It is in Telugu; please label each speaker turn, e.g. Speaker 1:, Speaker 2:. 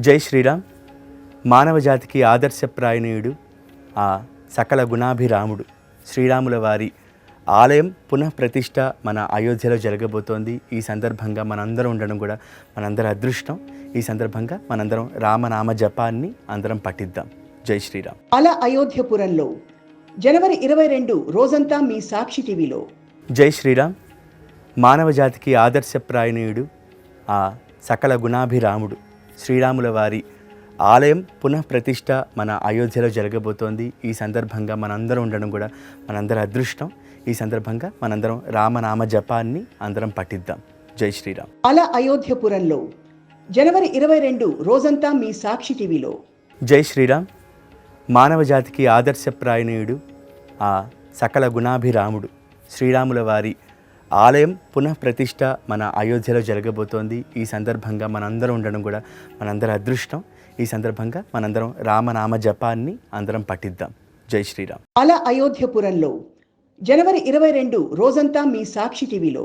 Speaker 1: జై శ్రీరామ్. మానవ జాతికి ఆదర్శప్రాయణీయుడు, ఆ సకల గుణాభిరాముడు శ్రీరాముల వారి ఆలయం పునఃప్రతిష్ఠ మన అయోధ్యలో జరగబోతోంది. ఈ సందర్భంగా మనందరం ఉండడం కూడా మనందరి అదృష్టం. ఈ సందర్భంగా మనందరం రామనామ జపాన్ని అందరం పఠిద్దాం. జై శ్రీరామ్.
Speaker 2: అలా అయోధ్యపురంలో జనవరి 22 రోజంతా మీ సాక్షి టీవీలో.
Speaker 1: జై శ్రీరామ్. మానవ జాతికి ఆదర్శప్రాయణీయుడు, ఆ సకల గుణాభిరాముడు శ్రీరాముల వారి ఆలయం పునఃప్రతిష్ఠ మన అయోధ్యలో జరగబోతోంది. ఈ సందర్భంగా మనందరం ఉండడం కూడా మనందరి అదృష్టం. ఈ సందర్భంగా మనందరం రామనామ జపాన్ని అందరం పఠిద్దాం. జై శ్రీరామ్.
Speaker 2: అలా అయోధ్యపురంలో జనవరి 22 రోజంతా మీ సాక్షి టీవీలో.
Speaker 1: జై శ్రీరామ్. మానవ జాతికి ఆదర్శప్రాయణీయుడు, ఆ సకల గుణాభిరాముడు శ్రీరాముల వారి ఆలయం పునఃప్రతిష్ఠ మన అయోధ్యలో జరగబోతోంది. ఈ సందర్భంగా మనందరం ఉండడం కూడా మనందరి అదృష్టం. ఈ సందర్భంగా మనందరం రామనామ జపాన్ని అందరం పఠిద్దాం. జై శ్రీరామ్.
Speaker 2: అలా అయోధ్యపురంలో జనవరి 22 రోజంతా మీ సాక్షి టీవీలో.